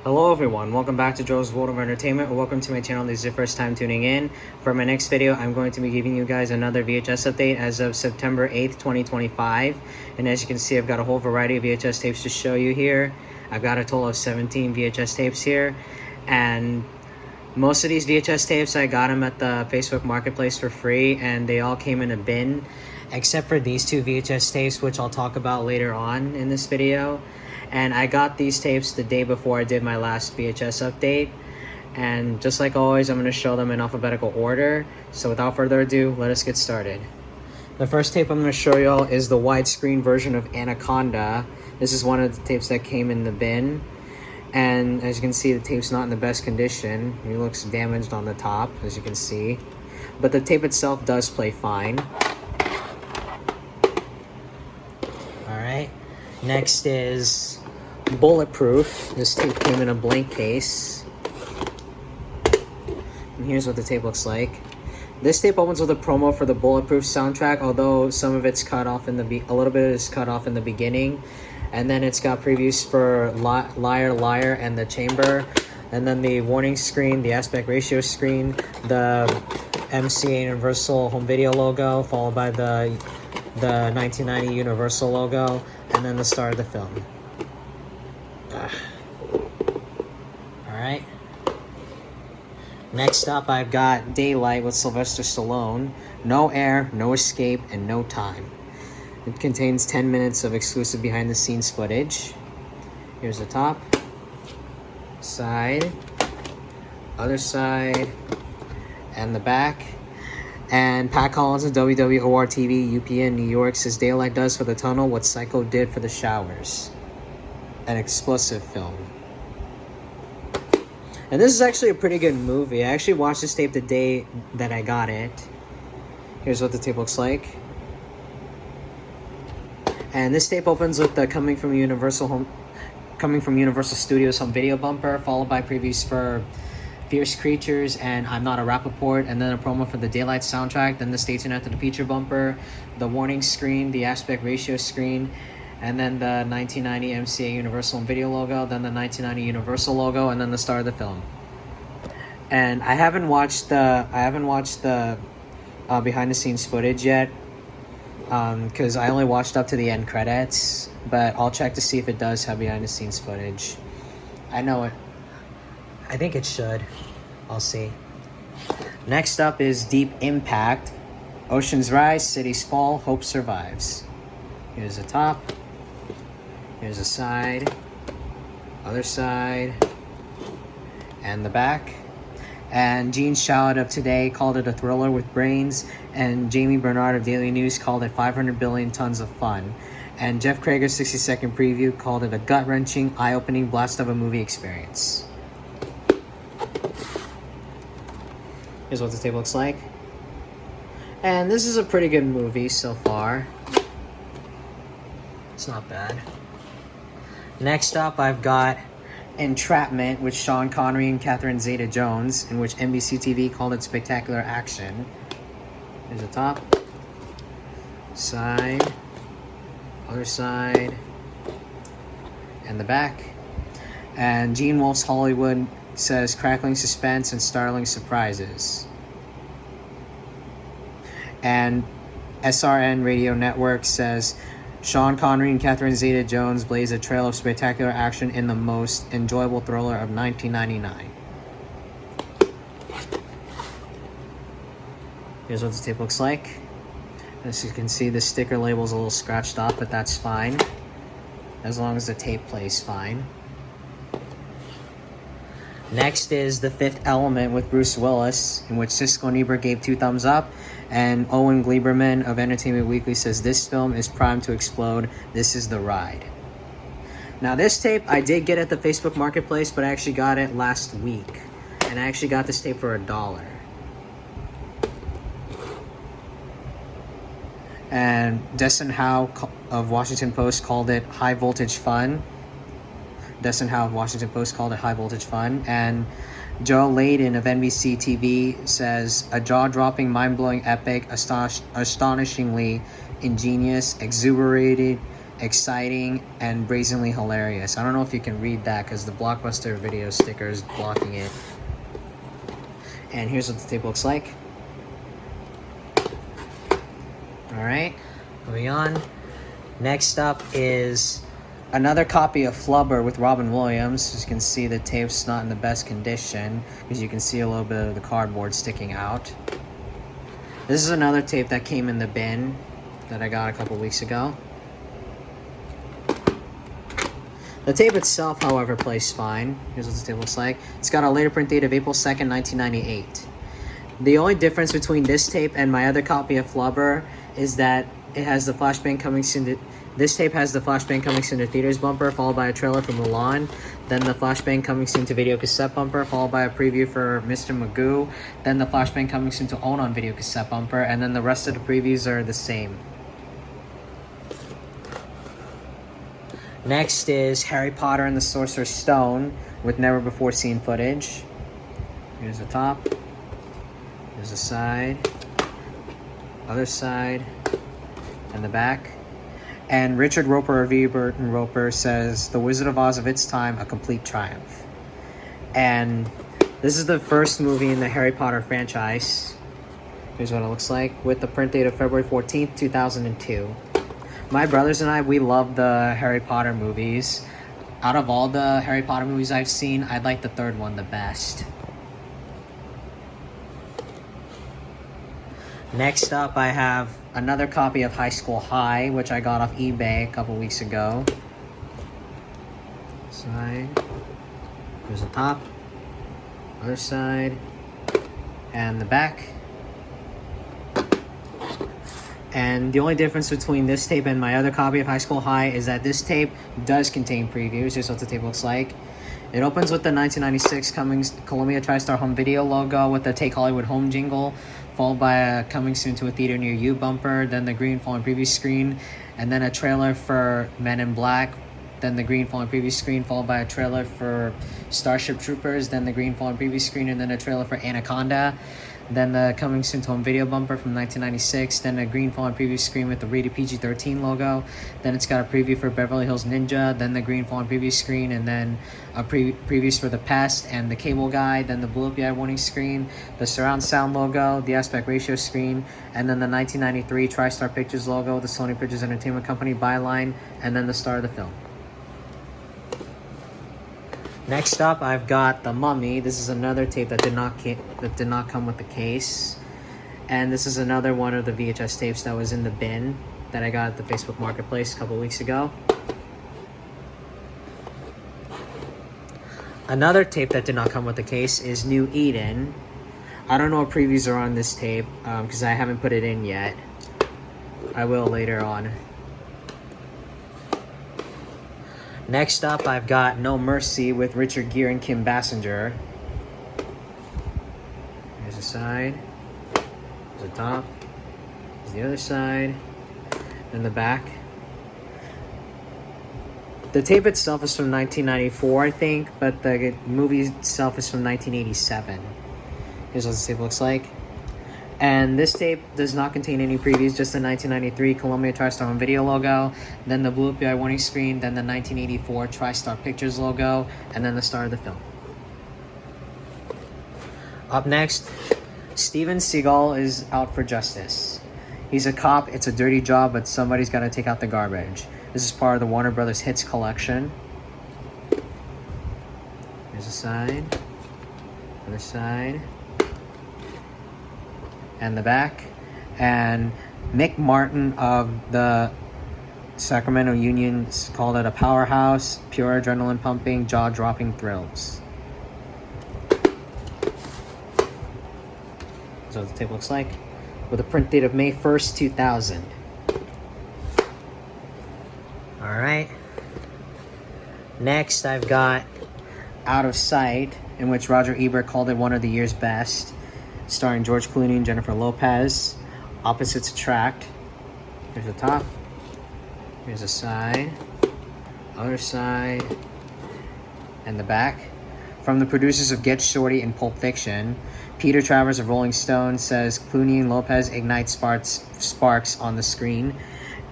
Hello everyone, welcome back to Joe's World of Entertainment, or welcome to my channel. This is your first time tuning in. For my next video, I'm going to be giving you guys another VHS update as of September 8th, 2025. And as you can see, I've got a whole variety of VHS tapes to show you here. I've got a total of 17 VHS tapes here. And most of these VHS tapes, I got them at the Facebook Marketplace for free, and they all came in a bin, except for these two VHS tapes, which I'll talk about later on in this video. And I got these tapes the day before I did my last VHS update. And just like always, I'm going to show them in alphabetical order. So without further ado, let us get started. The first tape I'm going to show y'all is the widescreen version of Anaconda. This is one of the tapes that came in the bin. And as you can see, the tape's not in the best condition. It looks damaged on the top, as you can see. But the tape itself does play fine. Alright. Next is Bulletproof. This tape came in a blank case. And here's what the tape looks like. This tape opens with a promo for the Bulletproof soundtrack, although some of it's cut off in a little bit is cut off in the beginning. And then it's got previews for Liar Liar and The Chamber. And then the warning screen, the aspect ratio screen, the MCA Universal home video logo, followed by the 1990 Universal logo, and then the start of the film. Alright. Next up, I've got Daylight with Sylvester Stallone. No air, no escape, and no time. It contains 10 minutes of exclusive behind-the-scenes footage. Here's the top, side, other side, and the back. And Pat Collins of WWOR-TV, UPN, New York says Daylight does for the tunnel what Psycho did for the showers. An explosive film. And this is actually a pretty good movie. I actually watched this tape the day that I got it. Here's what the tape looks like. And this tape opens with the Coming from Universal Studios home video bumper, followed by previews for Fierce Creatures and I'm Not a Rappaport, and then a promo for the Daylight soundtrack, then the Stay Tuned After the Feature bumper, the warning screen, the aspect ratio screen, and then the 1990 MCA Universal home video logo, then the 1990 Universal logo, and then the start of the film. And I haven't watched the behind the scenes footage yet, because I only watched up to the end credits, but I'll check to see if it does have behind the scenes footage. I know it. I think it should. I'll see. Next up is Deep Impact. Oceans rise, cities fall, hope survives. Here's the top. Here's the side. Other side. And the back. And Gene Shalit of Today called it a thriller with brains. And Jamie Bernard of Daily News called it 500 billion tons of fun. And Jeff Krager's 60-second preview called it a gut-wrenching, eye-opening blast of a movie experience. Here's what the tape looks like. And this is a pretty good movie so far. It's not bad. Next up, I've got Entrapment with Sean Connery and Catherine Zeta-Jones, in which NBC TV called it spectacular action. Here's the top, side, other side, and the back. And Gene Wolfe's Hollywood says crackling suspense and startling surprises. And SRN Radio Network says Sean Connery and Catherine Zeta-Jones blaze a trail of spectacular action in the most enjoyable thriller of 1999. Here's what the tape looks like. As you can see, the sticker label's a little scratched off, but that's fine, as long as the tape plays fine. Next is The Fifth Element with Bruce Willis, in which Siskel and Ebert gave 2 thumbs up, and Owen Gleiberman of Entertainment Weekly says this film is primed to explode. This is the ride. Now this tape I did get at the Facebook Marketplace, but I actually got it last week, and I actually got this tape for $1. And Destin Howe of Washington Post called it high voltage fun. Destin Howe of Washington Post called it high voltage fun. And Joe Layden of NBC TV says a jaw-dropping, mind-blowing epic, astonishingly ingenious, exuberated, exciting, and brazenly hilarious. I don't know if you can read that because the Blockbuster video sticker is blocking it. And here's what the tape looks like. Alright, moving on. Next up is another copy of Flubber with Robin Williams. As you can see, the tape's not in the best condition because you can see a little bit of the cardboard sticking out. This is another tape that came in the bin that I got a couple weeks ago. The tape itself, however, plays fine. Here's what the tape looks like. It's got a later print date of April 2nd, 1998. The only difference between this tape and my other copy of Flubber is that it has the flashbang coming soon to... This tape has the flashbang coming soon to theaters bumper, followed by a trailer for Mulan, then the flashbang coming soon to video cassette bumper, followed by a preview for Mr. Magoo, then the flashbang coming soon to own on video cassette bumper, and then the rest of the previews are the same. Next is Harry Potter and the Sorcerer's Stone with never before seen footage. Here's the top, here's the side, other side, and the back. And Richard Roper of Ebert and Roper says, The Wizard of Oz of its time, a complete triumph. And this is the first movie in the Harry Potter franchise. Here's what it looks like, with the print date of February 14th, 2002. My brothers and I, we love the Harry Potter movies. Out of all the Harry Potter movies I've seen, I'd like the third one the best. Next up, I have another copy of High School High, which I got off eBay a couple weeks ago. Side. Here's the top. Other side. And the back. And the only difference between this tape and my other copy of High School High is that this tape does contain previews. Here's what the tape looks like. It opens with the 1996 Columbia TriStar Home Video logo with the Take Hollywood Home jingle, followed by a Coming Soon to a Theater Near You bumper, then the green fallen preview screen, and then a trailer for Men in Black, then the green fallen preview screen, followed by a trailer for Starship Troopers, then the green fallen preview screen, and then a trailer for Anaconda, then the Coming Soon to Home Video bumper from 1996, then a green fallen preview screen with the rated PG-13 logo, then it's got a preview for Beverly Hills Ninja, then the green fallen preview screen, and then a previews for The Pest and The Cable Guy, then the Blue Up Eye warning screen, the surround sound logo, the aspect ratio screen, and then the 1993 TriStar Pictures logo, the Sony Pictures Entertainment Company byline, and then the star of the film. Next up, I've got The Mummy. This is another tape that did not come with the case. And this is another one of the VHS tapes that was in the bin that I got at the Facebook Marketplace a couple weeks ago. Another tape that did not come with the case is New Eden. I don't know what previews are on this tape because I haven't put it in yet. I will later on. Next up, I've got No Mercy with Richard Gere and Kim Basinger. Here's the side. Here's the top. Here's the other side. And the back. The tape itself is from 1994, I think, but the movie itself is from 1987. Here's what the tape looks like. And this tape does not contain any previews, just the 1993 Columbia TriStar Home Video logo, then the Blue Up Eye warning screen, then the 1984 TriStar Pictures logo, and then the star of the film. Up next, Steven Seagal is out for justice. He's a cop, it's a dirty job, but somebody's got to take out the garbage. This is part of the Warner Brothers Hits collection. Here's the side, other side, and the back. And Mick Martin of the Sacramento Union called it a powerhouse, pure adrenaline pumping, jaw-dropping thrills. So the tape looks like, with a print date of May 1st, 2000. Alright. Next, I've got Out of Sight, in which Roger Ebert called it one of the year's best, starring George Clooney and Jennifer Lopez. Opposites attract. Here's the top. Here's the side. Other side. And the back. From the producers of Get Shorty and Pulp Fiction, Peter Travers of Rolling Stone says Clooney and Lopez ignite sparks on the screen.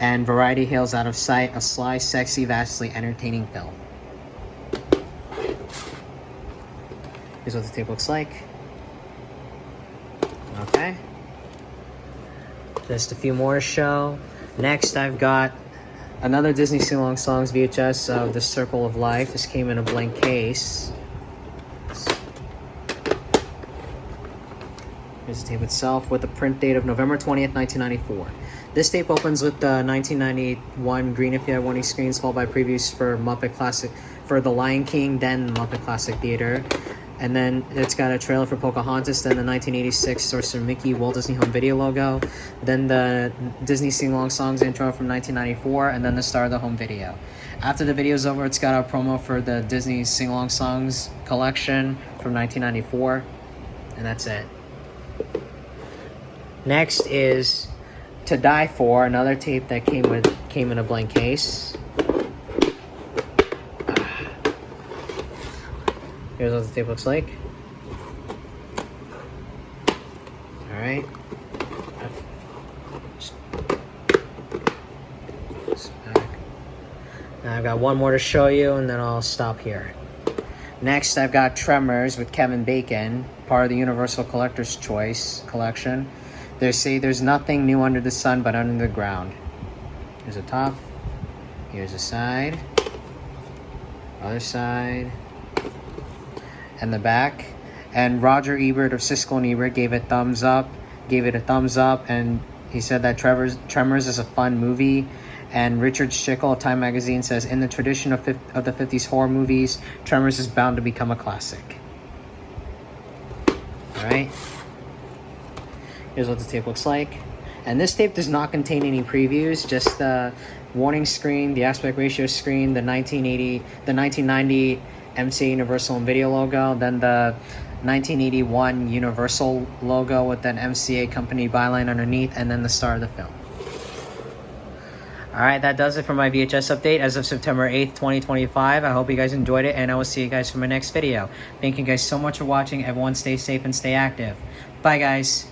and Variety hails Out of Sight, a sly, sexy, vastly entertaining film. Here's what the tape looks like. Okay. Just a few more to show. Next, I've got another Disney Sing-Along Songs VHS of The Circle of Life. This came in a blank case. Here's the tape itself with the print date of November 20th, 1994. This tape opens with the 1991 Green If You Had Warning screens, followed by previews for Muppet Classic, for The Lion King, then Muppet Classic Theater. And then it's got a trailer for Pocahontas, then the 1986 Sorcerer Mickey Walt Disney Home Video logo, then the Disney Sing-Along Songs intro from 1994, and then the Star of the Home Video. After the video's over, it's got a promo for the Disney Sing-Along Songs collection from 1994, and that's it. Next is To Die For, another tape that came in a blank case. Here's what the tape looks like. Alright. Now I've got one more to show you and then I'll stop here. Next, I've got Tremors with Kevin Bacon, part of the Universal Collector's Choice collection. They say there's nothing new under the sun but under the ground. Here's the top. Here's the side. Other side. And the back. And Roger Ebert of Siskel and Ebert gave it a thumbs up, and he said that Tremors is a fun movie. And Richard Schickel of Time Magazine says, in the tradition of the 50s horror movies, Tremors is bound to become a classic. Alright. Here's what the tape looks like. And this tape does not contain any previews, just the warning screen, the aspect ratio screen, the 1990 MCA Universal and Video logo, then the 1981 Universal logo with an MCA company byline underneath, and then the star of the film. Alright, that does it for my VHS update as of September 8th, 2025. I hope you guys enjoyed it, and I will see you guys for my next video. Thank you guys so much for watching. Everyone stay safe and stay active. Bye, guys.